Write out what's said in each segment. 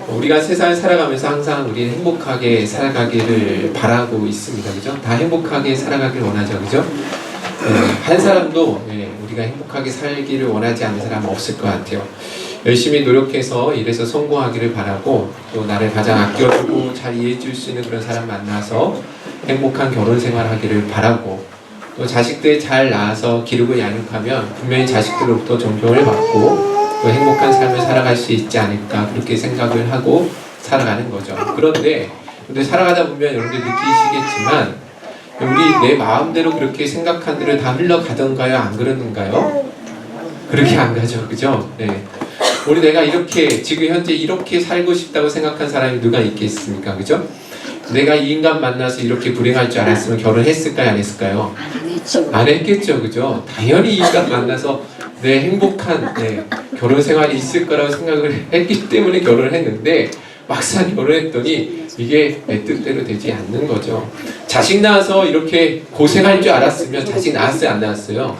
우리가 세상을 살아가면서 항상 우리는 행복하게 살아가기를 바라고 있습니다. 그죠? 다 행복하게 살아가길 원하죠. 그죠? 한 사람도 우리가 행복하게 살기를 원하지 않는 사람은 없을 것 같아요. 열심히 노력해서 일해서 성공하기를 바라고, 또 나를 가장 아껴주고 잘 이해해줄 수 있는 그런 사람 만나서 행복한 결혼 생활하기를 바라고, 또 자식들 잘 낳아서 기르고 양육하면 분명히 자식들로부터 존경을 받고 또 행복한 삶을 살아갈 수 있지 않을까, 그렇게 생각을 하고 살아가는 거죠. 그런데 살아가다 보면 여러분들 느끼시겠지만, 우리 내 마음대로 그렇게 생각한 대로 다 흘러가던가요? 안 그러는가요? 그렇게 안 가죠. 그죠? 네. 우리 내가 이렇게 지금 현재 이렇게 살고 싶다고 생각한 사람이 누가 있겠습니까? 그죠? 내가 이 인간 만나서 이렇게 불행할 줄 알았으면 결혼했을까요? 안 했을까요? 안 했겠죠. 그죠? 당연히 이 인간 만나서 내 행복한 결혼 생활이 있을 거라고 생각을 했기 때문에 결혼을 했는데, 막상 결혼했더니 이게 내 뜻대로 되지 않는 거죠. 자식 낳아서 이렇게 고생할 줄 알았으면 자식 낳았어요? 안 낳았어요?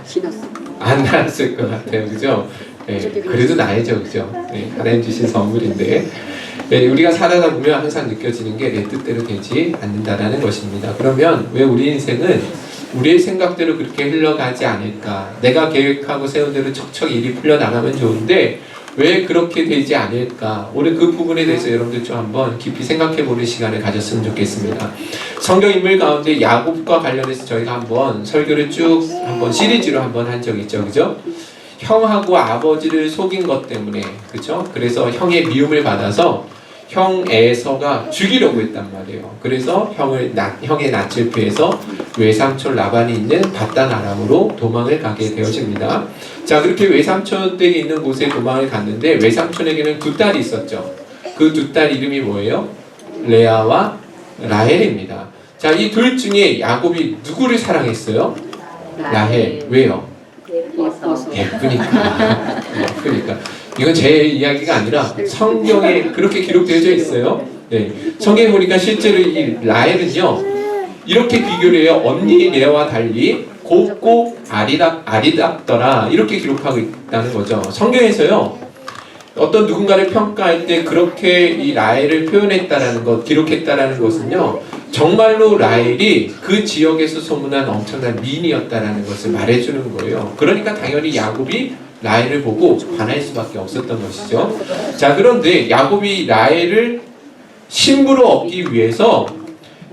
안 낳았을 것 같아요. 그죠? 그래도 낳아야죠. 그죠? 하나님 주신 선물인데, 우리가 살아다 보면 항상 느껴지는 게 내 뜻대로 되지 않는다라는 것입니다. 그러면 왜 우리 인생은 우리의 생각대로 그렇게 흘러가지 않을까? 내가 계획하고 세운 대로 척척 일이 풀려나가면 좋은데 왜 그렇게 되지 않을까? 오늘 그 부분에 대해서 여러분들 좀 한번 깊이 생각해보는 시간을 가졌으면 좋겠습니다. 성경 인물 가운데 야곱과 관련해서 저희가 한번 설교를 쭉 한번 시리즈로 한번 한 적이 있죠. 그죠? 형하고 아버지를 속인 것 때문에, 그죠? 그래서 형의 미움을 받아서 형 에서가 죽이려고 했단 말이에요. 그래서 형의 낯을 피해서 외삼촌 라반이 있는 밧단 아람으로 도망을 가게 되어집니다. 자, 그렇게 외삼촌 댁에 있는 곳에 도망을 갔는데, 외삼촌에게는 두 딸이 있었죠. 그 두 딸 이름이 뭐예요? 레아와 라헬입니다. 자, 이 둘 중에 야곱이 누구를 사랑했어요? 라헬. 왜요? 예쁘니까. 예쁘니까. 이건 제 이야기가 아니라 성경에 그렇게 기록되어져 있어요. 성경에 보니까 실제로 이 라헬은요, 이렇게 비교를 해요. 언니 레아와 달리 곱고 아리답더라, 이렇게 기록하고 있다는 거죠. 성경에서요, 어떤 누군가를 평가할 때 그렇게 이 라헬을 표현했다라는 것, 기록했다라는 것은요, 정말로 라헬이 그 지역에서 소문난 엄청난 미인이었다라는 것을 말해주는 거예요. 그러니까 당연히 야곱이 라헬을 보고 반할 수밖에 없었던 것이죠. 자, 그런데 야곱이 라헬을 신부로 얻기 위해서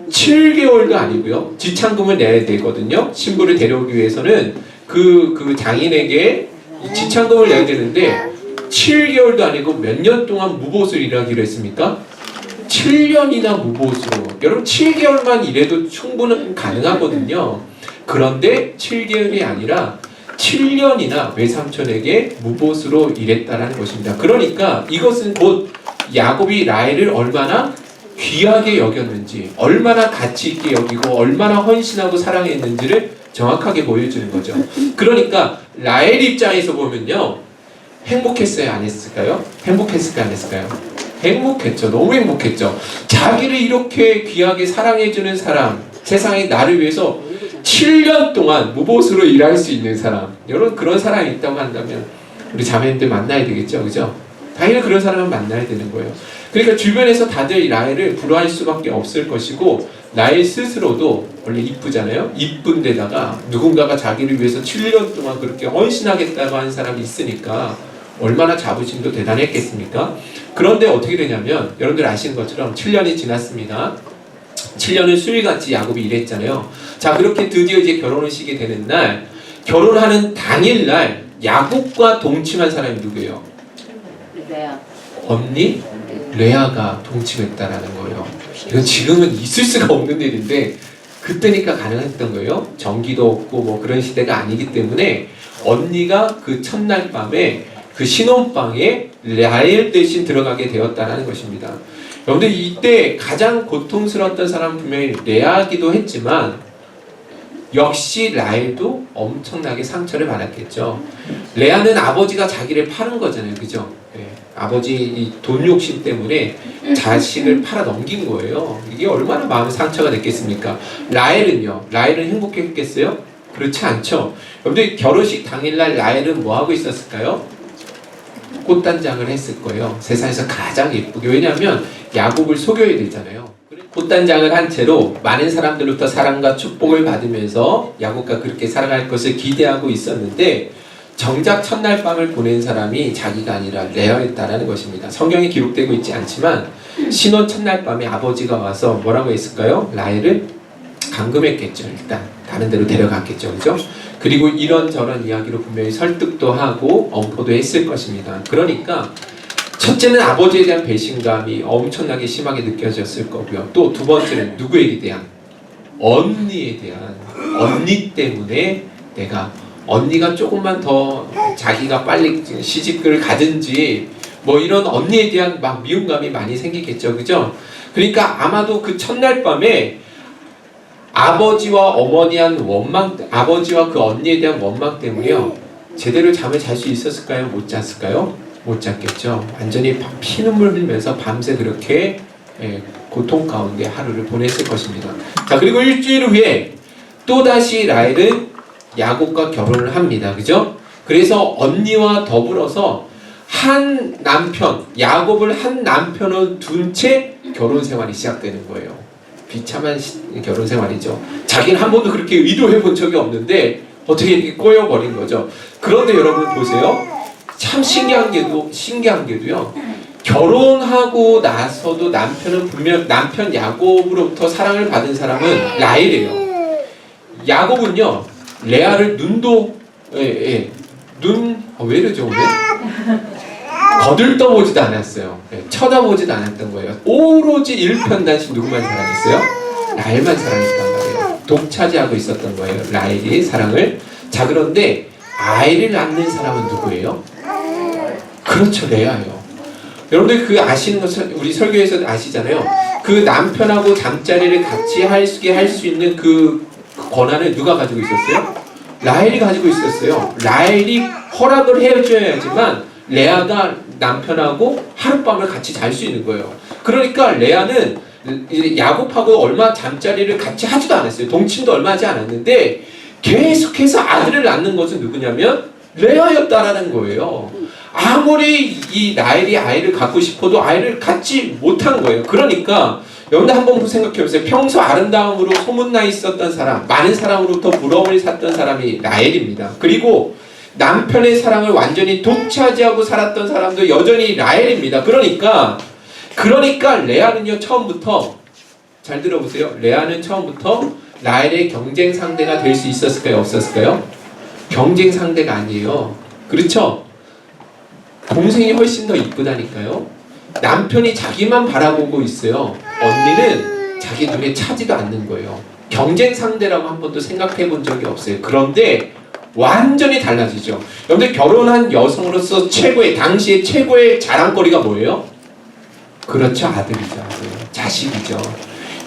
7개월도 아니고요, 지참금을 내야 되거든요. 신부를 데려오기 위해서는 그 장인에게 지참금을 내야 되는데 7개월도 아니고 몇 년 동안 무보수를 일하기로 했습니까? 7년이나 무보수로. 여러분, 7개월만 일해도 충분히 가능하거든요. 그런데 7개월이 아니라 7년이나 외삼촌에게 무보수로 일했다라는 것입니다. 그러니까 이것은 곧 야곱이 라헬을 얼마나 귀하게 여겼는지, 얼마나 가치 있게 여기고 얼마나 헌신하고 사랑했는지를 정확하게 보여주는 거죠. 그러니까 라헬 입장에서 보면요, 행복했어요? 안 했을까요? 행복했을까요? 안 했을까요? 행복했죠. 너무 행복했죠. 자기를 이렇게 귀하게 사랑해주는 사람, 세상에 나를 위해서 7년 동안 무보수로 일할 수 있는 사람, 여러분, 그런 사람이 있다고 한다면 우리 자매님들 만나야 되겠죠. 그죠? 당연히 그런 사람을 만나야 되는 거예요. 그러니까 주변에서 다들 라헬을 부러워할 수밖에 없을 것이고, 라헬 스스로도 원래 이쁘잖아요. 이쁜 데다가 누군가가 자기를 위해서 7년 동안 그렇게 헌신하겠다고 하는 사람이 있으니까 얼마나 자부심도 대단했겠습니까? 그런데 어떻게 되냐면, 여러분들 아시는 것처럼 7년이 지났습니다. 7년을 수일같이 야곱이 일했잖아요. 자, 그렇게 드디어 이제 결혼식이 되는 날, 결혼하는 당일날 야곱과 동침한 사람이 누구예요? 레아. 언니 레아가 동침했다라는 거예요. 이건 지금은 있을 수가 없는 일인데 그때니까 가능했던 거예요. 전기도 없고 뭐 그런 시대가 아니기 때문에 언니가 그 첫날 밤에 그 신혼방에 라헬 대신 들어가게 되었다는 것입니다. 여러분들, 이때 가장 고통스러웠던 사람은 분명히 레아기도 했지만 역시 라헬도 엄청나게 상처를 받았겠죠. 레아는 아버지가 자기를 파는 거잖아요. 그죠? 아버지 돈 욕심 때문에 자식을 팔아 넘긴 거예요. 이게 얼마나 마음에 상처가 됐겠습니까? 라헬은요? 라헬은 행복했겠어요? 그렇지 않죠. 여러분들, 결혼식 당일날 라헬은 뭐 하고 있었을까요? 꽃단장을 했을 거예요. 세상에서 가장 예쁘게. 왜냐하면 야곱을 속여야 되잖아요. 꽃단장을 한 채로 많은 사람들로부터 사랑과 축복을 받으면서 야곱과 그렇게 살아갈 것을 기대하고 있었는데 정작 첫날 밤을 보낸 사람이 자기가 아니라 레아였다라는 것입니다. 성경에 기록되고 있지 않지만 신혼 첫날 밤에 아버지가 와서 뭐라고 했을까요? 라헬을 감금했겠죠. 일단 다른 데로 데려갔겠죠. 그죠? 그리고 이런저런 이야기로 분명히 설득도 하고 엄포도 했을 것입니다. 그러니까 첫째는 아버지에 대한 배신감이 엄청나게 심하게 느껴졌을 거고요. 또 두 번째는 누구에게 대한? 언니에 대한, 언니 때문에 내가, 언니가 조금만 더 자기가 빨리 시집을 가든지 뭐 이런 언니에 대한 막 미움감이 많이 생기겠죠. 그죠? 그러니까 아마도 그 첫날 밤에 아버지와 어머니한 원망, 아버지와 그 언니에 대한 원망 때문에요. 제대로 잠을 잘 수 있었을까요? 못 잤을까요? 못 잤겠죠. 완전히 피눈물 흘리면서 밤새 그렇게 고통 가운데 하루를 보냈을 것입니다. 자, 그리고 일주일 후에 또다시 라헬은 야곱과 결혼을 합니다. 그죠? 그래서 언니와 더불어서 한 남편, 야곱을 한 남편을 둔 채 결혼 생활이 시작되는 거예요. 비참한 결혼 생활이죠. 자기는 한 번도 그렇게 의도해 본 적이 없는데 어떻게 이렇게 꼬여버린 거죠. 그런데 여러분 보세요. 참 신기한 게도요. 결혼하고 나서도 남편은 분명 남편 야곱으로부터 사랑을 받은 사람은 라헬이에요. 야곱은요 레아를 눈도 왜 이러죠 오늘? 거들떠보지도 않았어요. 쳐다보지도 않았던 거예요. 오로지 일편단심 누구만 사랑했어요? 라헬만 사랑했단 말이에요. 독차지하고 있었던 거예요. 라헬이 사랑을. 자, 그런데 아이를 낳는 사람은 누구예요? 그렇죠, 레아예요. 여러분들 그 아시는 거 우리 설교에서 아시잖아요. 그 남편하고 잠자리를 같이 할 수 있는 그 권한을 누가 가지고 있었어요? 라헬이 가지고 있었어요. 라헬이 허락을 해줘야지만 레아가 남편하고 하룻밤을 같이 잘 수 있는 거예요. 그러니까 레아는 야곱하고 얼마 잠자리를 같이 하지도 않았어요. 동침도 얼마 하지 않았는데 계속해서 아들을 낳는 것은 누구냐면 레아였다라는 거예요. 아무리 이 라헬이 아이를 갖고 싶어도 아이를 갖지 못한 거예요. 그러니까 여러분들 한번 생각해보세요. 평소 아름다움으로 소문나 있었던 사람, 많은 사람으로부터 부러움을 샀던 사람이 라헬입니다. 그리고 남편의 사랑을 완전히 독차지하고 살았던 사람도 여전히 라헬입니다. 그러니까 레아는요 처음부터 잘 들어보세요. 레아는 처음부터 라헬의 경쟁 상대가 될 수 있었을까요? 없었을까요? 경쟁 상대가 아니에요. 그렇죠? 동생이 훨씬 더 이쁘다니까요. 남편이 자기만 바라보고 있어요. 언니는 자기 눈에 차지도 않는 거예요. 경쟁 상대라고 한 번도 생각해 본 적이 없어요. 그런데 완전히 달라지죠. 여러분들 결혼한 여성으로서 당시의 최고의 자랑거리가 뭐예요? 그렇죠, 아들이죠. 자식이죠.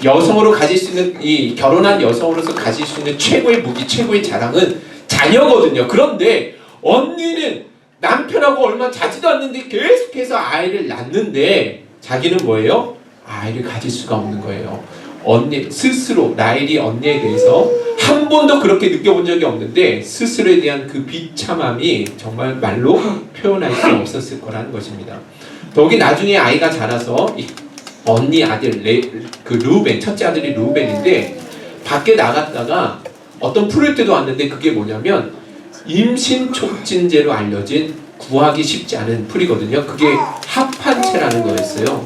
여성으로 가질 수 있는 결혼한 여성으로서 가질 수 있는 최고의 무기, 최고의 자랑은 자녀거든요. 그런데 언니는 남편하고 얼마 자지도 않는데 계속해서 아이를 낳는데 자기는 뭐예요? 아이를 가질 수가 없는 거예요. 언니 스스로 라헬이 언니에 대해서 한 번도 그렇게 느껴본 적이 없는데 스스로에 대한 그 비참함이 정말 말로 표현할 수 없었을 거라는 것입니다. 더욱이 나중에 아이가 자라서 언니 아들 루벤, 첫째 아들이 루벤인데 밖에 나갔다가 어떤 풀을 때도 왔는데 그게 뭐냐면 임신 촉진제로 알려진 구하기 쉽지 않은 풀이거든요. 그게 합한채라는 거였어요.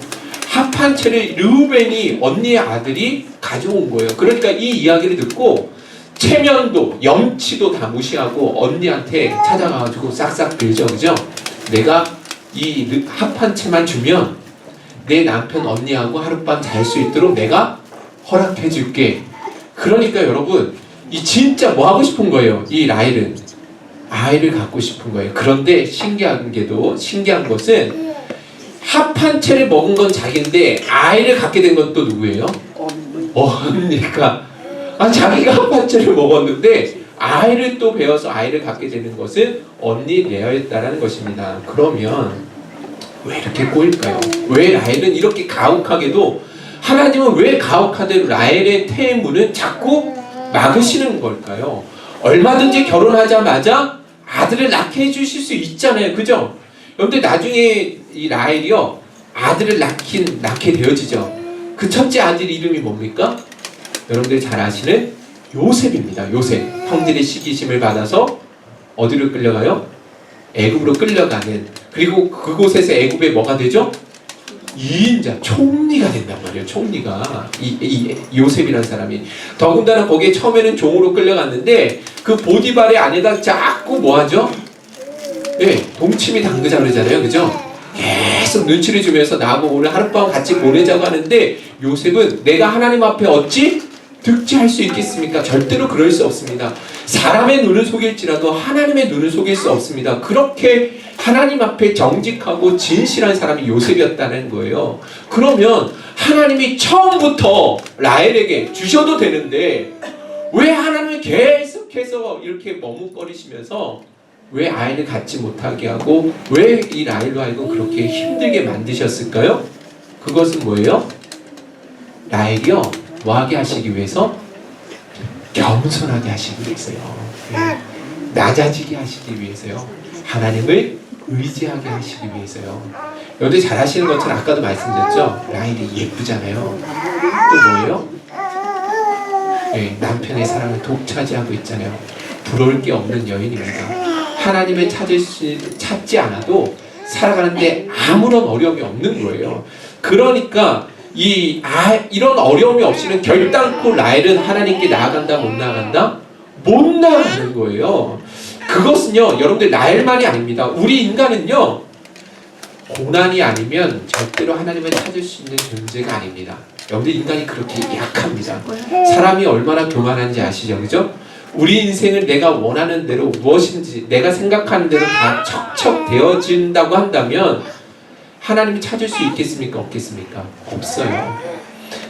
합한채를 루벤이 언니의 아들이 가져온 거예요. 그러니까 이 이야기를 듣고 체면도 염치도 다 무시하고 언니한테 찾아가가지고 싹싹 빌죠. 그죠? 내가 이 합한채만 주면 내 남편 언니하고 하룻밤 잘 수 있도록 내가 허락해 줄게. 그러니까 여러분 진짜 뭐 하고 싶은 거예요? 이 라헬은 아이를 갖고 싶은 거예요. 그런데 신기한 것은 합한 채를 먹은 건 자기인데 아이를 갖게 된 건 또 누구예요? 언니가. 자기가 합한 채를 먹었는데 아이를 또 배워서 아이를 갖게 되는 것은 언니 레아였다라는 것입니다. 그러면 왜 이렇게 꼬일까요? 왜 라헬은 이렇게 가혹하게도 하나님은 왜 가혹하게 라헬의 태문은 자꾸 막으시는 걸까요? 얼마든지 결혼하자마자 아들을 낳게 해주실 수 있잖아요. 그죠? 그런데 나중에 이 라헬이요 아들을 낳게 되어지죠. 그 첫째 아들 이름이 뭡니까? 여러분들이 잘 아시는 요셉입니다. 요셉. 형들의 시기심을 받아서 어디로 끌려가요? 애굽으로 끌려가는. 그리고 그곳에서 애굽에 뭐가 되죠? 2인자 총리가 된단 말이에요. 총리가 이 요셉이라는 사람이. 더군다나 거기에 처음에는 종으로 끌려갔는데 그 보디발의 아내가 자꾸 뭐하죠? 네, 동치미 담그자 그러잖아요. 그죠? 계속 눈치를 주면서 나하고 오늘 하룻밤 같이 보내자고 하는데 요셉은 내가 하나님 앞에 어찌 득지할 수 있겠습니까? 절대로 그럴 수 없습니다. 사람의 눈을 속일지라도 하나님의 눈을 속일 수 없습니다. 그렇게 하나님 앞에 정직하고 진실한 사람이 요셉이었다는 거예요. 그러면 하나님이 처음부터 라헬에게 주셔도 되는데 왜 하나님이 계속해서 이렇게 머뭇거리시면서 왜 아이를 갖지 못하게 하고 왜 이 라헬로 하여금 그렇게 힘들게 만드셨을까요? 그것은 뭐예요? 라헬이요 뭐하게 하시기 위해서? 겸손하게 하시기 위해서요. 네. 낮아지게 하시기 위해서요. 하나님을 의지하게 하시기 위해서요. 여러분들 잘 아시는 것처럼 아까도 말씀드렸죠? 라헬이 예쁘잖아요. 또 뭐예요? 네, 남편의 사랑을 독차지하고 있잖아요. 부러울 게 없는 여인입니다. 하나님을 찾지 않아도 살아가는데 아무런 어려움이 없는 거예요. 그러니까 이런 어려움이 없이는 결단코 라헬은 하나님께 나아간다 못 나아간다? 못 나아가는 거예요. 그것은요 여러분들 라헬만이 아닙니다. 우리 인간은요 고난이 아니면 절대로 하나님을 찾을 수 있는 존재가 아닙니다. 여러분들 인간이 그렇게 약합니다. 사람이 얼마나 교만한지 아시죠? 그죠? 우리 인생을 내가 원하는 대로 무엇인지 내가 생각하는 대로 다 척척 되어진다고 한다면 하나님이 찾을 수 있겠습니까? 없겠습니까? 없어요.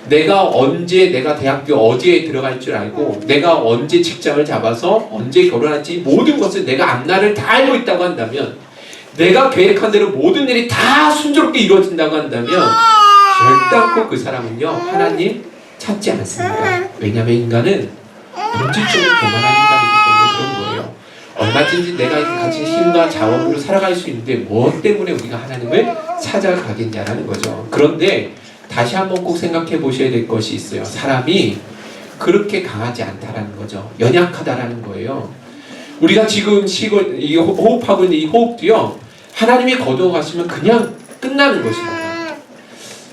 내가 대학교 어디에 들어갈 줄 알고 내가 언제 직장을 잡아서 언제 결혼할지 모든 것을 내가 앞날을 다 알고 있다고 한다면 내가 계획한 대로 모든 일이 다 순조롭게 이루어진다고 한다면 결단코 그 사람은요 하나님 찾지 않습니다. 왜냐하면 인간은 본질적으로 교만한 인간이기 때문에 그런 거예요. 얼마든지 내가 가진 힘과 자원으로 살아갈 수 있는데 무엇 때문에 우리가 하나님을 찾아가겠냐라는 거죠. 그런데 다시 한번 꼭 생각해 보셔야 될 것이 있어요. 사람이 그렇게 강하지 않다라는 거죠. 연약하다라는 거예요. 우리가 지금 이 호흡하고 있는 이 호흡도요 하나님이 거두어가시면 그냥 끝나는 것입니다.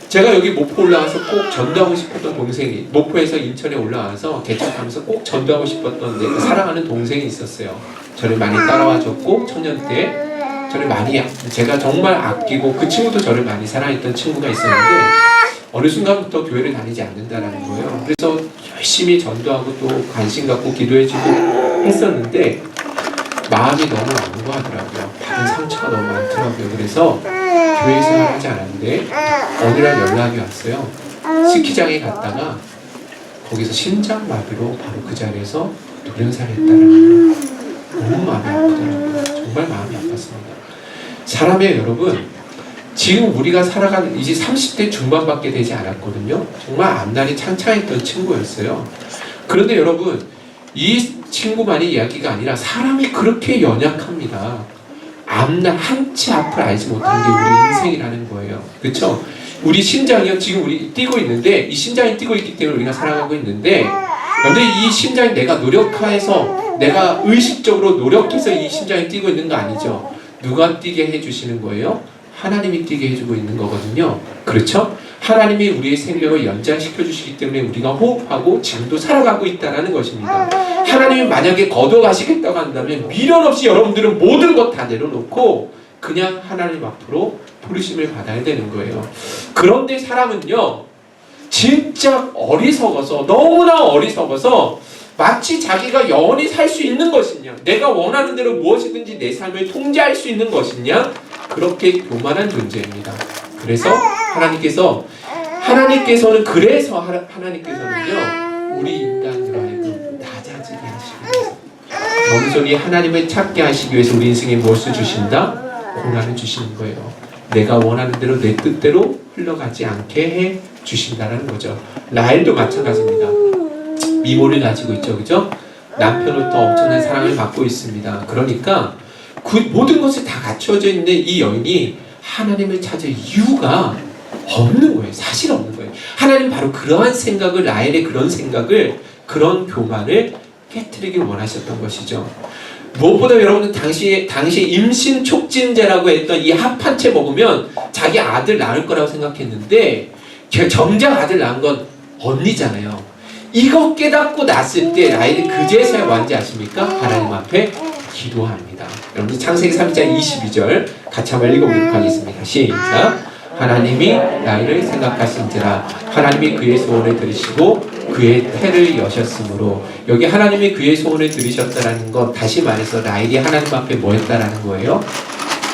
제가 여기 목포 올라와서 꼭 전도하고 싶었던 동생이 목포에서 인천에 올라와서 개척하면서 꼭 전도하고 싶었던 내 사랑하는 동생이 있었어요. 저를 많이 따라와줬고 청년 때 저를 많이 제가 정말 아끼고 그 친구도 저를 많이 사랑했던 친구가 있었는데 어느 순간부터 교회를 다니지 않는다라는 거예요. 그래서 열심히 전도하고 또 관심 갖고 기도해주고 했었는데 마음이 너무 완고하더라고요. 받은 상처가 너무 많더라고요. 그래서 교회 생활을 하지 않았는데 어느 날 연락이 왔어요. 스키장에 갔다가 거기서 심장마비로 바로 그 자리에서 돌연사를 했다는 거예요. 너무 마음이 아프더라고요. 정말 마음이 아팠습니다. 사람이에요 여러분. 지금 우리가 살아가는 이제 30대 중반밖에 되지 않았거든요. 정말 앞날이 창창했던 친구였어요. 그런데 여러분 이 친구만의 이야기가 아니라 사람이 그렇게 연약합니다. 앞날 한치 앞을 알지 못하는 게 우리 인생이라는 거예요. 그렇죠? 우리 심장이요 지금 우리 뛰고 있는데 이 심장이 뛰고 있기 때문에 우리가 살아가고 있는데 그런데 이 심장이 내가 노력해서 내가 의식적으로 노력해서 이 심장이 뛰고 있는 거 아니죠. 누가 뛰게 해주시는 거예요? 하나님이 뛰게 해주고 있는 거거든요. 그렇죠? 하나님이 우리의 생명을 연장시켜 주시기 때문에 우리가 호흡하고 지금도 살아가고 있다는 것입니다. 하나님이 만약에 거둬가시겠다고 한다면 미련 없이 여러분들은 모든 것 다 내려놓고 그냥 하나님 앞으로 부르심을 받아야 되는 거예요. 그런데 사람은요 진짜 어리석어서 너무나 어리석어서 마치 자기가 영원히 살 수 있는 것이냐 내가 원하는 대로 무엇이든지 내 삶을 통제할 수 있는 것이냐 그렇게 교만한 존재입니다. 그래서 하나님께서는 그래서 하나님께서는요 우리 인간으로 하여금 낮아지게 하시기 위해서 겸손히 하나님을 찾게 하시기 위해서 우리 인생에 무엇을 주신다? 고난을 주시는 거예요. 내가 원하는 대로 내 뜻대로 흘러가지 않게 해 주신다는 거죠. 라헬도 마찬가지입니다. 미모를 가지고 있죠, 그죠? 남편으로부터 엄청난 사랑을 받고 있습니다. 그러니까 그 모든 것이 다 갖춰져 있는 이 여인이 하나님을 찾을 이유가 없는 거예요. 사실 없는 거예요. 하나님 바로 그러한 생각을, 라헬의 그런 생각을, 그런 교만을 깨트리길 원하셨던 것이죠. 무엇보다 여러분은 당시 임신 촉진제라고 했던 이 합 한 채 먹으면 자기 아들 낳을 거라고 생각했는데 정작 아들 낳은 건 언니잖아요. 이거 깨닫고 났을 때 라헬이 그제서야 뭔지 아십니까? 하나님 앞에 기도합니다. 여러분 창세기 3장 22절 같이 한번 읽어보도록 하겠습니다. 시작. 하나님이 라헬을 생각하신지라 하나님이 그의 소원을 들으시고 그의 태를 여셨으므로, 여기 하나님이 그의 소원을 들으셨다라는 것, 다시 말해서 라헬이 하나님 앞에 뭐 했다라는 거예요?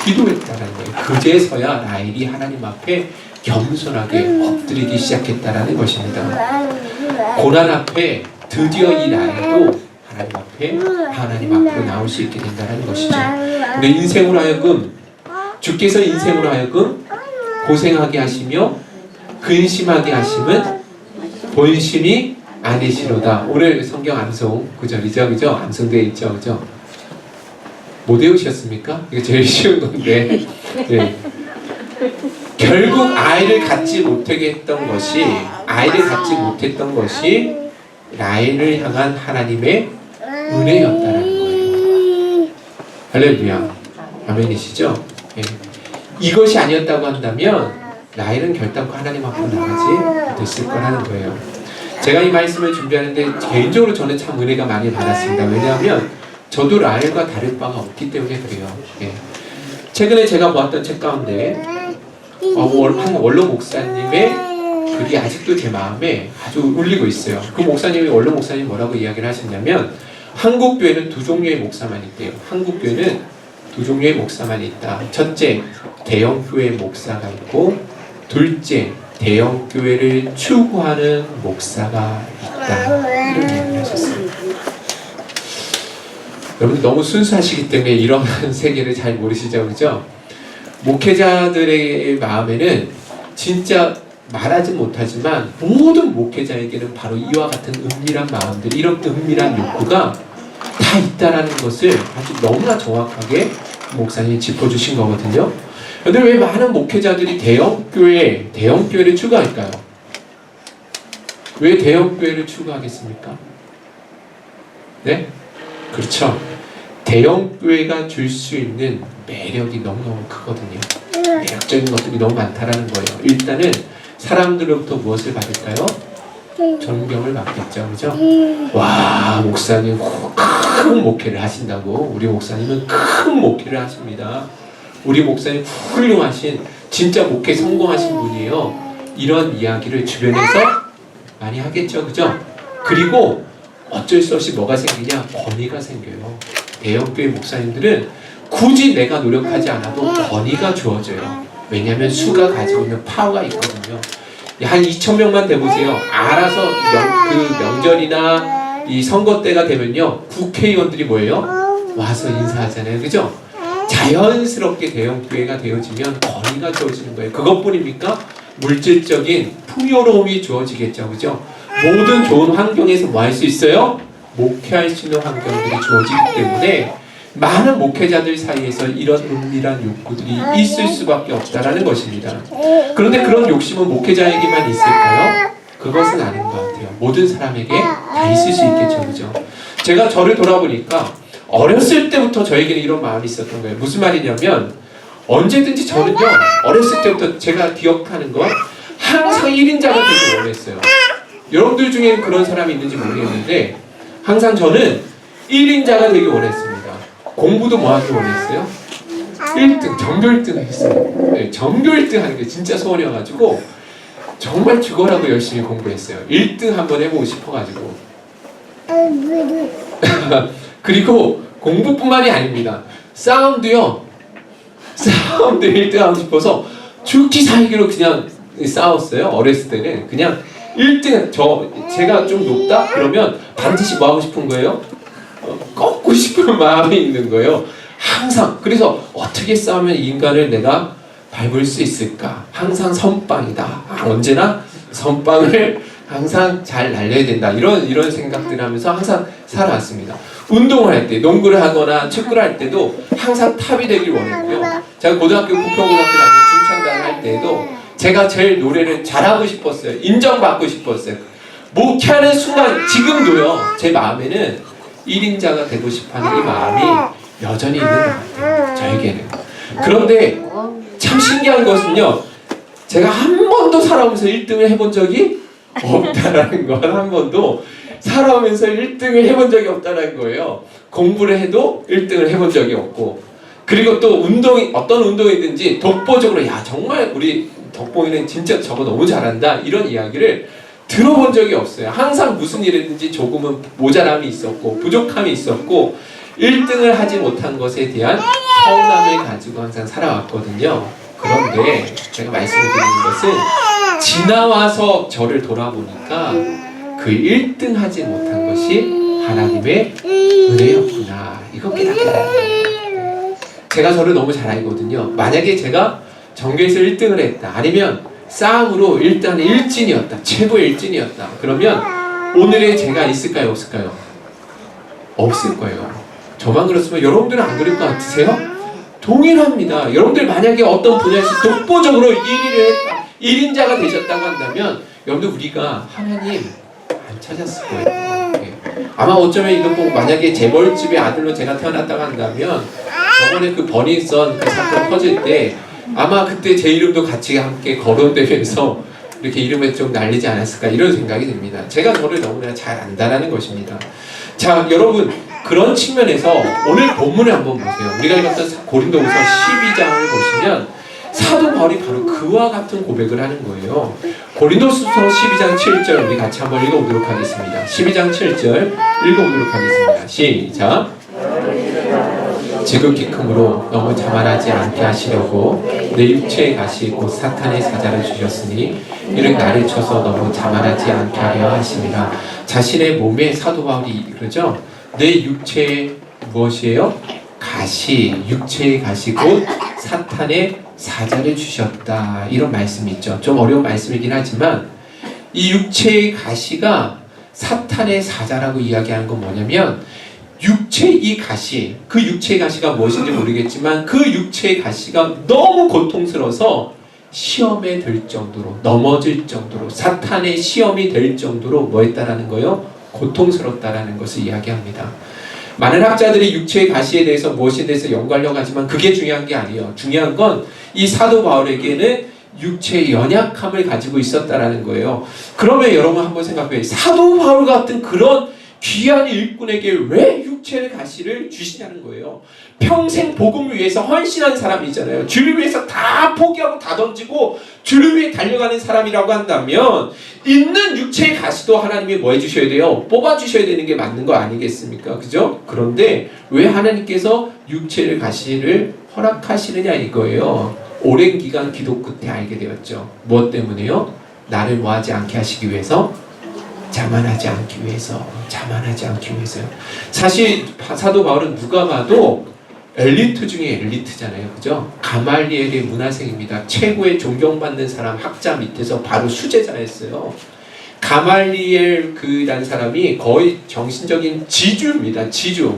기도했다라는 거예요. 그제서야 라헬이 하나님 앞에 겸손하게 엎드리기 시작했다라는 것입니다. 고난 앞에 드디어 이 라헬도 하나님 앞으로 나올 수 있게 된다는 것이죠. 근데 인생으로 하여금, 주께서 인생으로 하여금 고생하게 하시며 근심하게 하심은 본심이 아니시로다. 오늘 성경 암송 구절이죠, 그죠? 암송되어 있죠, 그죠? 못 외우셨습니까? 이거 제일 쉬운 건데. 네. 결국 아이를 갖지 못했던 것이 라헬을 향한 하나님의 은혜였다는 거예요. 할렐루야. 아멘이시죠? 네. 이것이 아니었다고 한다면 라헬은 결단코 하나님 앞으로 나가지 못했을 거라는 거예요. 제가 이 말씀을 준비하는데 개인적으로 저는 참 은혜가 많이 받았습니다. 왜냐하면 저도 라헬과 다를 바가 없기 때문에 그래요. 예. 최근에 제가 보았던 책 가운데 한 원로 목사님의 글이 아직도 제 마음에 아주 울리고 있어요. 그 목사님이, 원로 목사님이 뭐라고 이야기를 하셨냐면, 한국 교회는 두 종류의 목사만 있대요. 한국 교회는 두 종류의 목사만 있다. 첫째, 대형 교회 목사가 있고, 둘째, 대형 교회를 추구하는 목사가 있다. 이런 이야기를 하셨어요. 여러분 너무 순수하시기 때문에 이런 세계를 잘 모르시죠, 그죠? 목회자들의 마음에는 진짜 말하지 못하지만 모든 목회자에게는 바로 이와 같은 은밀한 마음들, 이런 은밀한 욕구가 다 있다라는 것을 아주 너무나 정확하게 목사님이 짚어주신 거거든요. 그런데 왜 많은 목회자들이 대형교회를 추구할까요? 왜 대형교회를 추구하겠습니까? 네? 그렇죠. 대형교회가 줄 수 있는 매력이 너무너무 크거든요. 매력적인 것들이 너무 많다라는 거예요. 일단은 사람들로부터 무엇을 받을까요? 존경을 받겠죠. 그죠? 와, 목사님 큰 목회를 하신다고. 우리 목사님은 큰 목회를 하십니다. 우리 목사님 훌륭하신, 진짜 목회 성공하신 분이에요. 이런 이야기를 주변에서 많이 하겠죠. 그죠? 그리고 어쩔 수 없이 뭐가 생기냐? 권위가 생겨요. 대형교회 목사님들은 굳이 내가 노력하지 않아도 권위가 주어져요. 왜냐하면 수가 가지고 있는 파워가 있거든요. 한 2,000명만 돼보세요. 알아서 명절이나 이 선거 때가 되면요, 국회의원들이 뭐예요? 와서 인사하잖아요. 그죠? 자연스럽게 대형교회가 되어지면 권위가 주어지는 거예요. 그것뿐입니까? 물질적인 풍요로움이 주어지겠죠. 그죠? 모든 좋은 환경에서 뭐 할 수 있어요? 목회할 수 있는 환경들이 주어지기 때문에 많은 목회자들 사이에서 이런 은밀한 욕구들이 있을 수밖에 없다라는 것입니다. 그런데 그런 욕심은 목회자에게만 있을까요? 그것은 아닌 것 같아요. 모든 사람에게 다 있을 수 있겠죠. 그죠? 제가 저를 돌아보니까 어렸을 때부터 저에게는 이런 마음이 있었던 거예요. 무슨 말이냐면, 언제든지 저는요, 어렸을 때부터 제가 기억하는 건 항상 1인자가 되기 원했어요. 여러분들 중에는 그런 사람이 있는지 모르겠는데, 항상 저는 1인자가 되기 원했습니다. 공부도 뭐 하기 원했어요? 1등, 전교 1등을 했어요. 네, 전교 1등 하는 게 진짜 소원이어가지고 정말 죽어라고 열심히 공부했어요. 1등 한번 해보고 싶어가지고. 그리고 공부뿐만이 아닙니다. 싸움도요. 싸움도 1등 하고 싶어서 죽기 살기로 그냥 싸웠어요. 어렸을 때는 그냥 1등, 제가 좀 높다? 그러면 반드시 뭐 하고 싶은 거예요? 꺾고 싶은 마음이 있는 거예요. 항상. 그래서 어떻게 싸우면 이 인간을 내가 밟을 수 있을까? 항상 선빵이다. 언제나 선빵을 항상 잘 날려야 된다. 이런 생각들 하면서 항상 살아왔습니다. 운동을 할 때, 농구를 하거나 축구를 할 때도 항상 탑이 되길 원했고요. 제가 고등학교 부평고등학교 다니는 중창단을 할 때도 제가 제일 노래를 잘하고 싶었어요. 인정받고 싶었어요. 목회하는 순간 지금도요, 제 마음에는 1인자가 되고 싶어하는 이 마음이 여전히 있는 것 같아요. 저에게는. 그런데 참 신기한 것은요, 제가 한 번도 살아오면서 1등을 해본 적이 없다라는 건, 한 번도 살아오면서 1등을 해본 적이 없다는 거예요. 공부를 해도 1등을 해본 적이 없고, 그리고 또 운동이, 어떤 운동이든지 독보적으로 야 정말 우리 덕봉이는 진짜 저거 너무 잘한다 이런 이야기를 들어본 적이 없어요. 항상 무슨 일이든지 조금은 모자람이 있었고 부족함이 있었고 1등을 하지 못한 것에 대한 서운함을 가지고 항상 살아왔거든요. 그런데 제가 말씀드리는 것은 지나와서 저를 돌아보니까 그 1등 하지 못한 것이 하나님의 은혜였구나, 이거 깨닫게 됩니다. 제가 저를 너무 잘 알거든요. 만약에 제가 전교에서 1등을 했다, 아니면 싸움으로 일단 일진이었다, 최고 일진이었다, 그러면 오늘의 제가 있을까요, 없을까요? 없을 거예요. 저만 그렇지만 여러분들은 안 그럴 것 같으세요? 동일합니다. 여러분들 만약에 어떤 분야에서 독보적으로 1위를 했다, 1인자가 되셨다고 한다면 여러분들 우리가 하나님 안 찾았을 거예요. 네. 아마 어쩌면 이거 보고 만약에 재벌집의 아들로 제가 태어났다고 한다면 저번에 그 버닝썬 그 사건 터질 때 아마 그때 제 이름도 같이 함께 거론되면서 이렇게 이름을 좀 날리지 않았을까, 이런 생각이 듭니다. 제가 저를 너무나 잘 안다라는 것입니다. 자, 여러분, 그런 측면에서 오늘 본문을 한번 보세요. 우리가 읽었던 고린도후서 12장을 보시면 사도 바울이 바로 그와 같은 고백을 하는 거예요. 고린도후서 12장 7절 우리 같이 한번 읽어보도록 하겠습니다. 12장 7절 읽어보도록 하겠습니다. 시작. 지극히 크므로 너무 자만하지 않게 하시려고 내 육체의 가시 곧 사탄의 사자를 주셨으니 이를 나를 쳐서 너무 자만하지 않게 하려 하심이라. 자신의 몸에 사도 바울이 그러죠. 내 육체의 무엇이에요? 가시, 육체의 가시 곧 사탄의 사자를 주셨다, 이런 말씀이 있죠. 좀 어려운 말씀이긴 하지만 이 육체의 가시가 사탄의 사자라고 이야기하는 건 뭐냐면, 육체의 이 가시, 그 육체의 가시가 무엇인지 모르겠지만 그 육체의 가시가 너무 고통스러워서 시험에 들 정도로, 넘어질 정도로, 사탄의 시험이 될 정도로 뭐 했다라는 거요? 고통스럽다라는 것을 이야기합니다. 많은 학자들이 육체의 가시에 대해서 무엇에 대해서 연구하려고 하지만 그게 중요한 게 아니에요. 중요한 건 이 사도 바울에게는 육체의 연약함을 가지고 있었다라는 거예요. 그러면 여러분 한번 생각해요. 사도 바울 같은 그런 귀한 일꾼에게 왜 육체의 가시를 주시냐는 거예요. 평생 복음을 위해서 헌신한 사람이잖아요. 주를 위해서 다 포기하고 다 던지고 주를 위해 달려가는 사람이라고 한다면 있는 육체의 가시도 하나님이 뭐 해주셔야 돼요? 뽑아주셔야 되는 게 맞는 거 아니겠습니까? 그죠? 그런데 왜 하나님께서 육체의 가시를 허락하시느냐 이거예요. 오랜 기간 기도 끝에 알게 되었죠. 무엇 때문에요? 나를 뭐하지 않게 하시기 위해서, 자만하지 않기 위해서, 자만하지 않기 위해서요. 사실 사도 바울은 누가 봐도 엘리트 중에 엘리트잖아요. 그죠? 가말리엘의 문화생입니다. 최고의 존경받는 사람, 학자 밑에서 바로 수제자였어요. 가말리엘 그라는 사람이 거의 정신적인 지주입니다. 지주.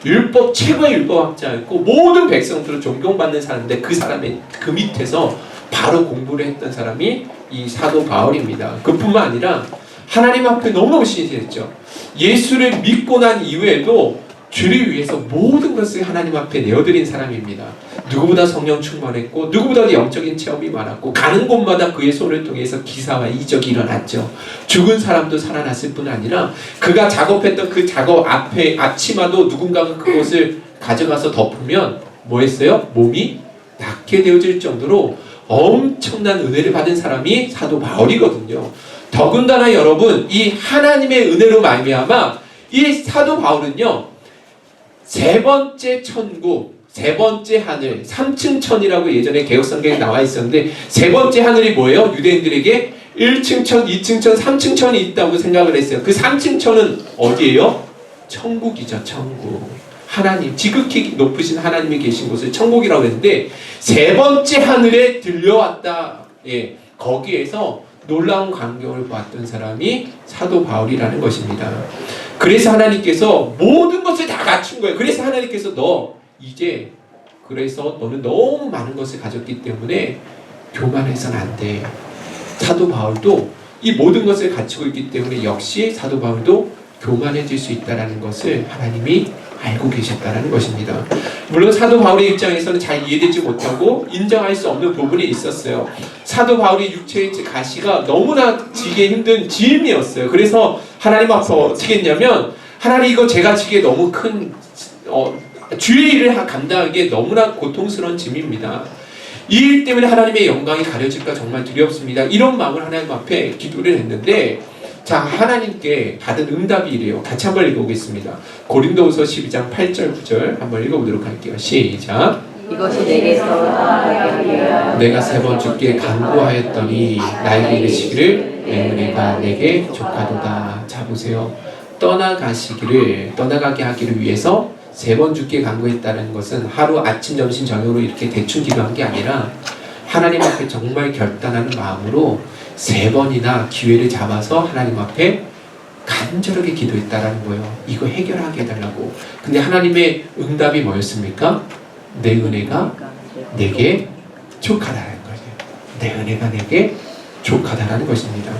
율법 최고의 율법학자였고 모든 백성들로 존경받는 사람인데 그 사람의 그 밑에서 바로 공부를 했던 사람이 이 사도 바울입니다. 그뿐만 아니라 하나님 앞에 너무너무 신실했죠. 예수를 믿고 난 이후에도 주를 위해서 모든 것을 하나님 앞에 내어드린 사람입니다. 누구보다 성령 충만했고 누구보다 영적인 체험이 많았고 가는 곳마다 그의 손을 통해서 기사와 이적이 일어났죠. 죽은 사람도 살아났을 뿐 아니라 그가 작업했던 그 작업 앞에 앞치마도 누군가가 그것을 가져가서 덮으면 뭐 했어요? 몸이 낫게 되어질 정도로 엄청난 은혜를 받은 사람이 사도 바울이거든요. 더군다나 여러분, 이 하나님의 은혜로 말미암아 이 사도 바울은요, 세 번째 천국, 세 번째 하늘, 3층 천이라고 예전에 개혁성경에 나와 있었는데 세 번째 하늘이 뭐예요? 유대인들에게 1층 천, 2층 천, 3층 천이 있다고 생각을 했어요. 그 3층 천은 어디예요? 천국이죠. 천국. 하나님, 지극히 높으신 하나님이 계신 곳을 천국이라고 했는데 세 번째 하늘에 들려왔다. 예, 거기에서 놀라운 광경을 보았던 사람이 사도 바울이라는 것입니다. 그래서 하나님께서 모든 것을 다 갖춘 거예요. 그래서 하나님께서 그래서 너는 너무 많은 것을 가졌기 때문에 교만해서는 안 돼. 사도 바울도 이 모든 것을 갖추고 있기 때문에 역시 사도 바울도 교만해질 수 있다는 것을 하나님이 알고 계셨다는 것입니다. 물론 사도 바울의 입장에서는 잘 이해되지 못하고 인정할 수 없는 부분이 있었어요. 사도 바울의 육체의 가시가 너무나 지기 힘든 짐이었어요. 그래서 하나님 앞에 어떻게 했냐면, 하나님 이거 제가 지기에 너무 큰 주의 일을 감당하기에 너무나 고통스러운 짐입니다. 이 일 때문에 하나님의 영광이 가려질까 정말 두렵습니다. 이런 마음을 하나님 앞에 기도를 했는데, 자, 하나님께 받은 응답이 이래요. 같이 한번 읽어보겠습니다. 고린도후서 12장 8절 9절 한번 읽어보도록 할게요. 시작. 이것이 내게서 내가 3번 주께 간구하였더니 나에게 이르시기를 내 은혜가 내게 족하도다. 자, 보세요. 떠나가게 하기를 위해서 3번 주께 간구했다는 것은 하루 아침 점심 저녁으로 이렇게 대충 기도한 게 아니라 하나님 앞에 정말 결단하는 마음으로 3번이나 기회를 잡아서 하나님 앞에 간절하게 기도했다라는 거예요. 이거 해결하게 해달라고. 근데 하나님의 응답이 뭐였습니까? 내 은혜가 내게 족하다라는 거죠. 내 은혜가 내게 족하다라는 것입니다.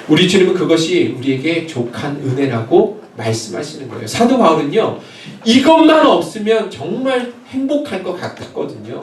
우리 주님은 그것이 우리에게 족한 은혜라고 말씀하시는 거예요. 사도 바울은요, 이것만 없으면 정말 행복할 것 같았거든요.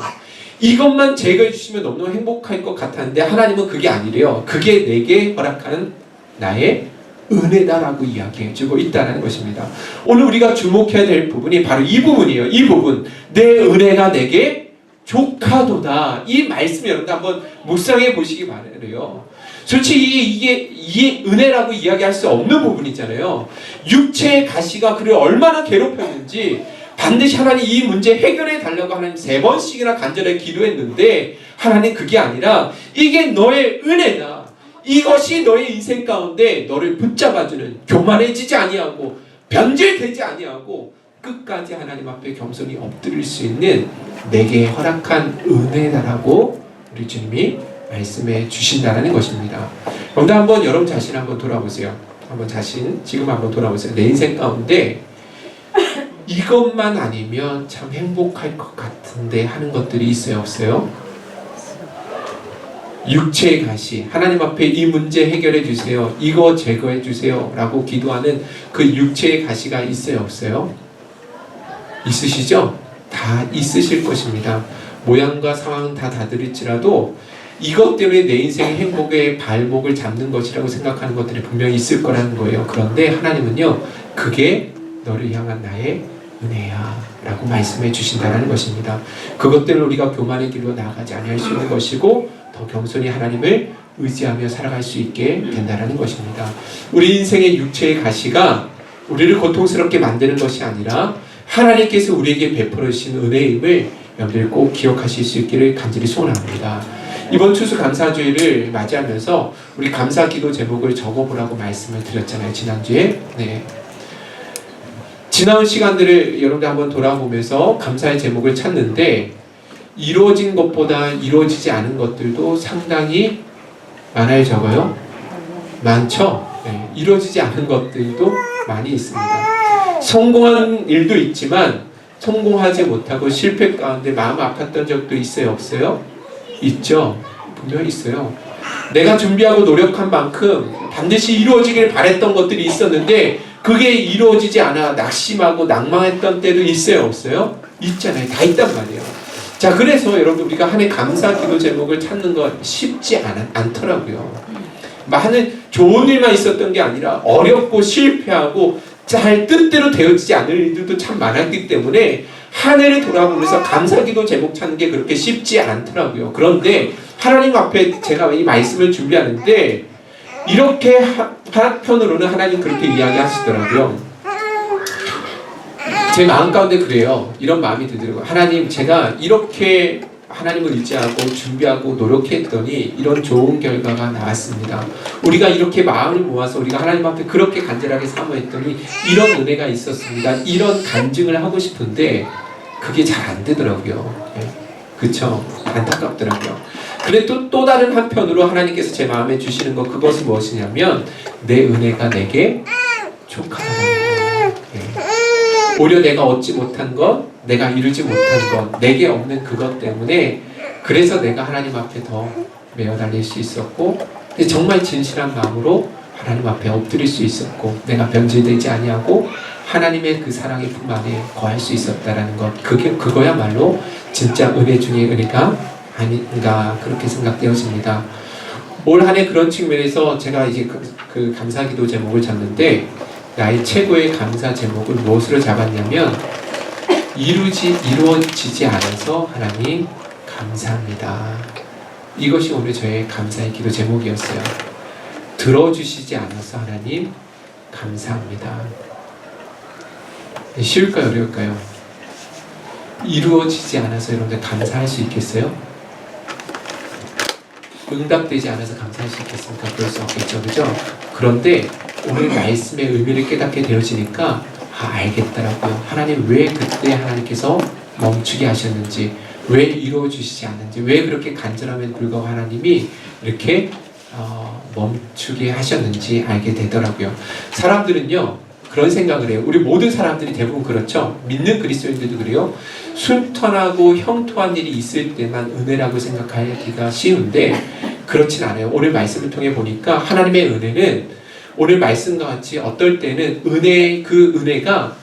이것만 제거해 주시면 너무너무 행복할 것 같았는데 하나님은 그게 아니래요. 그게 내게 허락한 나의 은혜다라고 이야기해 주고 있다는 것입니다. 오늘 우리가 주목해야 될 부분이 바로 이 부분이에요. 이 부분. 내 은혜가 내게 족하도다. 이 말씀 여러분들 한번 묵상해 보시기 바라요. 솔직히 이게 은혜라고 이야기할 수 없는 부분이잖아요. 육체의 가시가 그를 얼마나 괴롭혔는지 반드시 하나님 이 문제 해결해 달라고 하나님 3번씩이나 간절하게 기도했는데, 하나님 그게 아니라 이게 너의 은혜다. 이것이 너의 인생 가운데 너를 붙잡아주는, 교만해지지 아니하고 변질되지 아니하고 끝까지 하나님 앞에 겸손히 엎드릴 수 있는 내게 허락한 은혜다라고 우리 주님이 말씀해 주신다는 것입니다. 그런데 한번 여러분 자신 한번 돌아보세요. 지금 한번 돌아보세요. 내 인생 가운데 이것만 아니면 참 행복할 것 같은데 하는 것들이 있어요, 없어요? 육체의 가시, 하나님 앞에 이 문제 해결해 주세요, 이거 제거해 주세요 라고 기도하는 그 육체의 가시가 있어요, 없어요? 있으시죠? 다 있으실 것입니다. 모양과 상황은 다 다르지라도 이것 때문에 내 인생의 행복의 발목을 잡는 것이라고 생각하는 것들이 분명히 있을 거라는 거예요. 그런데 하나님은요, 그게 너를 향한 나의 은혜야 라고 말씀해 주신다는 것입니다. 그것 때문에 우리가 교만의 길로 나아가지 아니할 수 있는 것이고, 더 겸손히 하나님을 의지하며 살아갈 수 있게 된다는 것입니다. 우리 인생의 육체의 가시가 우리를 고통스럽게 만드는 것이 아니라 하나님께서 우리에게 베풀어 주신 은혜임을 여러분들 꼭 기억하실 수 있기를 간절히 소원합니다. 이번 추수 감사주일을 맞이하면서 우리 감사기도 제목을 적어보라고 말씀을 드렸잖아요, 지난주에. 네. 지나온 시간들을 여러분들 한번 돌아보면서 감사의 제목을 찾는데, 이루어진 것보다 이루어지지 않은 것들도 상당히 많아요, 적어요? 많죠? 네. 이루어지지 않은 것들도 많이 있습니다. 성공한 일도 있지만 성공하지 못하고 실패 가운데 마음 아팠던 적도 있어요, 없어요? 있죠? 분명히 있어요. 내가 준비하고 노력한 만큼 반드시 이루어지길 바랬던 것들이 있었는데 그게 이루어지지 않아 낙심하고 낭망했던 때도 있어요, 없어요? 있잖아요. 다 있단 말이에요. 자, 그래서 여러분 우리가 한 해 감사 기도 제목을 찾는 건 쉽지 않더라고요. 많은 좋은 일만 있었던 게 아니라 어렵고 실패하고 잘 뜻대로 되어지지 않을 일들도 참 많았기 때문에 한 해를 돌아보면서 감사기도 제목 찾는 게 그렇게 쉽지 않더라고요. 그런데 하나님 앞에 제가 이 말씀을 준비하는데 이렇게 한편으로는 하나님 그렇게 이야기하시더라고요. 제 마음 가운데 그래요. 이런 마음이 들더라고요. 하나님, 제가 이렇게 하나님을 의지하고 준비하고 노력했더니 이런 좋은 결과가 나왔습니다. 우리가 이렇게 마음을 모아서 우리가 하나님 앞에 그렇게 간절하게 사모했더니 이런 은혜가 있었습니다. 이런 간증을 하고 싶은데 그게 잘 안 되더라고요. 네. 그쵸? 안타깝더라고요. 그런데 또 다른 한편으로 하나님께서 제 마음에 주시는 것, 그것은 무엇이냐면 내 은혜가 내게 족하다는 거예요. 오히려 내가 얻지 못한 것, 내가 이루지 못한 것, 내게 없는 그것 때문에 그래서 내가 하나님 앞에 더 매어 달릴 수 있었고 정말 진실한 마음으로 하나님 앞에 엎드릴 수 있었고 내가 변질되지 아니하고 하나님의 그 사랑의 품 안에 거할 수 있었다라는 것, 그거야말로 진짜 은혜 중에 은혜가 아닌가 그렇게 생각되어집니다. 올 한 해 그런 측면에서 제가 이제 그 감사기도 제목을 잡는데 나의 최고의 감사 제목을 무엇으로 잡았냐면 이루어지지 않아서 하나님 감사합니다. 이것이 오늘 저의 감사의 기도 제목이었어요. 들어주시지 않아서 하나님 감사합니다. 쉬울까요? 어려울까요? 이루어지지 않아서 여러분들 감사할 수 있겠어요? 응답되지 않아서 감사할 수 있겠습니까? 그럴 수 없겠죠, 그죠? 그런데 오늘 말씀의 의미를 깨닫게 되어지니까 알겠더라고요. 하나님 왜 그때 하나님께서 멈추게 하셨는지, 왜 이루어주시지 않는지, 왜 그렇게 간절함에 불구하고 하나님이 이렇게 멈추게 하셨는지 알게 되더라고요. 사람들은요 그런 생각을 해요. 우리 모든 사람들이 대부분 그렇죠. 믿는 그리스도인들도 그래요. 순탄하고 형통한 일이 있을 때만 은혜라고 생각하기가 쉬운데 그렇진 않아요. 오늘 말씀을 통해 보니까 하나님의 은혜는 오늘 말씀과 같이 어떨 때는 그 은혜가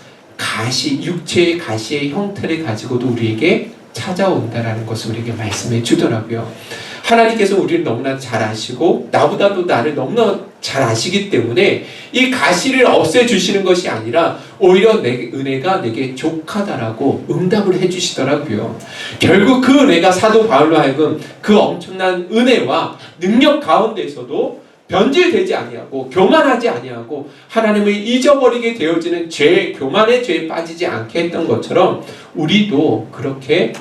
육체의 가시의 형태를 가지고도 우리에게 찾아온다라는 것을 우리에게 말씀해 주더라고요. 하나님께서 우리를 너무나 잘 아시고 나보다도 나를 너무나 잘 아시기 때문에 이 가시를 없애주시는 것이 아니라 오히려 내 은혜가 내게 족하다라고 응답을 해주시더라고요. 결국 그 은혜가 사도 바울로 하여금 그 엄청난 은혜와 능력 가운데서도 변질되지 아니하고 교만하지 아니하고 하나님을 잊어버리게 되어지는 교만의 죄에 빠지지 않게 했던 것처럼 우리도 그렇게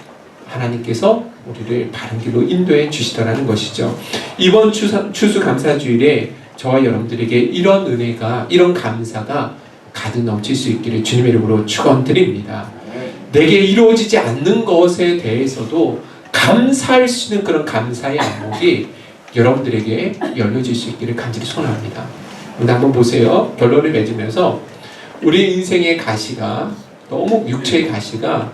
하나님께서 우리를 바른 길로 인도해 주시더라는 것이죠. 이번 추수감사주일에 저와 여러분들에게 이런 은혜가, 이런 감사가 가득 넘칠 수 있기를 주님의 이름으로 축원드립니다. 내게 이루어지지 않는 것에 대해서도 감사할 수 있는 그런 감사의 안목이 여러분들에게 열려질 수 있기를 간절히 소원합니다. 근데 한번 보세요. 결론을 맺으면서 우리 인생의 가시가 너무 육체의 가시가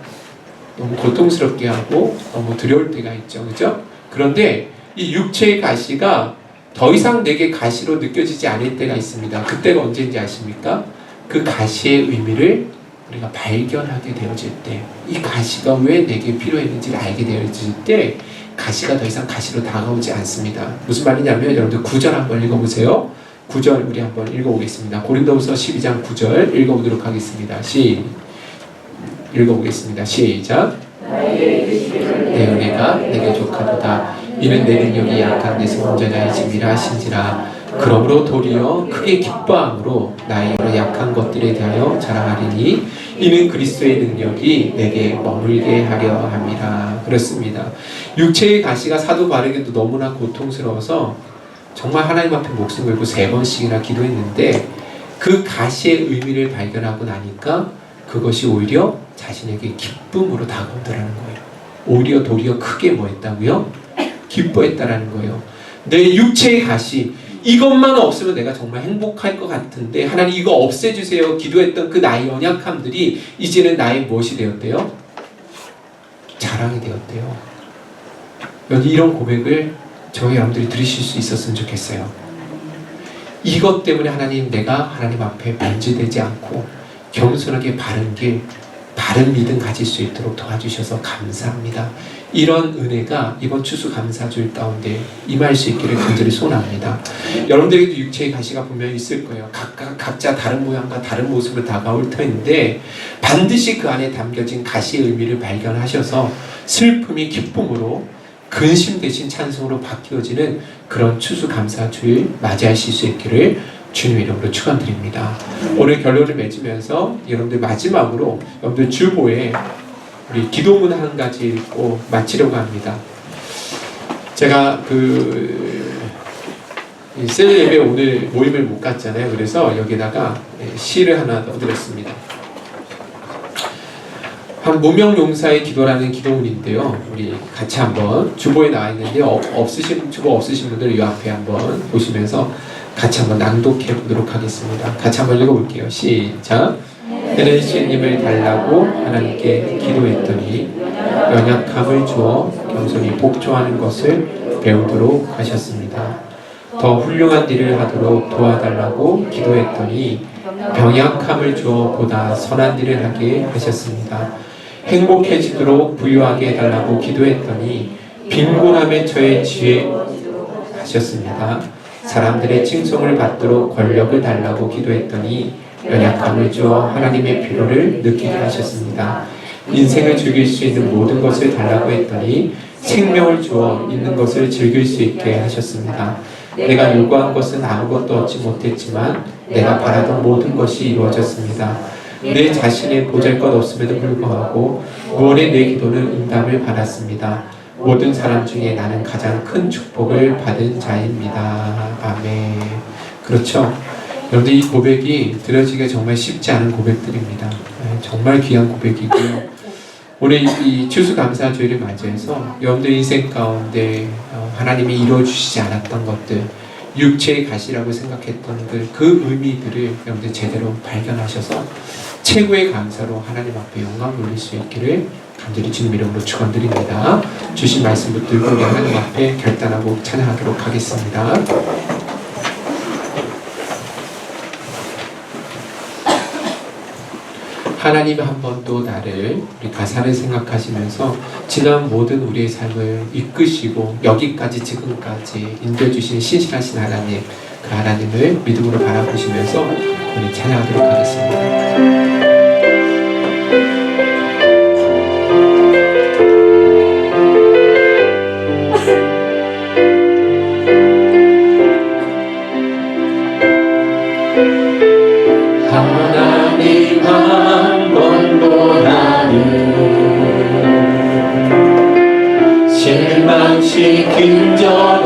너무 고통스럽게 하고 너무 두려울 때가 있죠. 그죠? 그런데 이 육체의 가시가 더 이상 내게 가시로 느껴지지 않을 때가 있습니다. 그때가 언제인지 아십니까? 그 가시의 의미를 우리가 발견하게 되어질 때, 이 가시가 왜 내게 필요했는지를 알게 되어질 때 가시가 더 이상 가시로 다가오지 않습니다. 무슨 말이냐면 여러분들 9절 한번 읽어보세요. 9절 우리 한번 읽어보겠습니다. 고린도후서 12장 9절 읽어보도록 하겠습니다. 읽어보겠습니다. 시작. 내 은혜가 내게 족하도다. 이는 내 능력이 약한 데서 온전하여 짐이라 하신지라. 그러므로 도리어 크게 기뻐함으로 나의 여러 약한 것들에 대하여 자랑하리니 이는 그리스도의 능력이 내게 머물게 하려 함이라. 그렇습니다. 육체의 가시가 사도 바울에게도 너무나 고통스러워서 정말 하나님 앞에 목숨 걸고 3번씩이나 기도했는데 그 가시의 의미를 발견하고 나니까 그것이 오히려 자신에게 기쁨으로 다가오더라는 거예요. 오히려 도리어 크게 뭐 했다고요? 기뻐했다라는 거예요. 내 육체의 가시, 이것만 없으면 내가 정말 행복할 것 같은데 하나님 이거 없애주세요 기도했던 그 나의 연약함들이 이제는 나의 무엇이 되었대요? 자랑이 되었대요. 여기 이런 고백을 저희 여러분들이 들으실 수 있었으면 좋겠어요. 이것 때문에 하나님, 내가 하나님 앞에 변질되지 않고 겸손하게 바른 길, 바른 믿음 가질 수 있도록 도와주셔서 감사합니다. 이런 은혜가 이번 추수감사주일 가운데 임할 수 있기를 간절히 소원합니다. 여러분들에게도 육체의 가시가 분명히 있을 거예요. 각자 다른 모양과 다른 모습으로 다가올 터인데 반드시 그 안에 담겨진 가시의 의미를 발견하셔서 슬픔이 기쁨으로, 근심 대신 찬송으로 바뀌어지는 그런 추수감사주일 맞이하실 수 있기를 주님의 이름으로 축원드립니다. 오늘 결론을 맺으면서 여러분들 마지막으로 여러분들 주보에 우리 기도문 한 가지 읽고 마치려고 합니다. 제가 셀 예배 오늘 모임을 못 갔잖아요. 그래서 여기다가 시를 하나 넣어드렸습니다. 한 무명용사의 기도라는 기도문인데요. 우리 같이 한번 주보에 나와 있는데요. 주보 없으신 분들 이 앞에 한번 보시면서 같이 한번 낭독해 보도록 하겠습니다. 같이 한번 읽어볼게요. 시작. 은혜신 힘을 달라고 하나님께 기도했더니 연약함을 주어 겸손히 복종하는 것을 배우도록 하셨습니다. 더 훌륭한 일을 하도록 도와달라고 기도했더니 병약함을 주어 보다 선한 일을 하게 하셨습니다. 행복해지도록 부유하게 해달라고 기도했더니 빈곤함에 처해 지혜 하셨습니다. 사람들의 칭송을 받도록 권력을 달라고 기도했더니 연약함을 주어 하나님의 필요를 느끼게 하셨습니다. 인생을 즐길 수 있는 모든 것을 달라고 했더니 생명을 주어 있는 것을 즐길 수 있게 하셨습니다. 내가 요구한 것은 아무것도 얻지 못했지만 내가 바라던 모든 것이 이루어졌습니다. 내 자신의 보잘것없음에도 불구하고 9월에 내 기도는 응답을 받았습니다. 모든 사람 중에 나는 가장 큰 축복을 받은 자입니다. 아멘. 그렇죠. 여러분들 이 고백이 들어지기가 정말 쉽지 않은 고백들입니다. 정말 귀한 고백이고요. 오늘 이 추수감사주일을 맞이해서 여러분들 인생 가운데 하나님이 이루어주시지 않았던 것들, 육체의 가시라고 생각했던 그 의미들을 여러분들 제대로 발견하셔서 최고의 감사로 하나님 앞에 영광 돌릴 수 있기를 간절히 주님 이름으로 축원드립니다. 주신 말씀 붙들고 우리 하나님 앞에 결단하고 찬양하도록 하겠습니다. 하나님 한 번 또 나를 우리 가사를 생각하시면서 지난 모든 우리의 삶을 이끄시고 여기까지 지금까지 인도해주신 신실하신 하나님, 그 하나님을 믿음으로 바라보시면서 우리 찬양하도록 하겠습니다. 하나님 한 번도 나를 실망시킨 적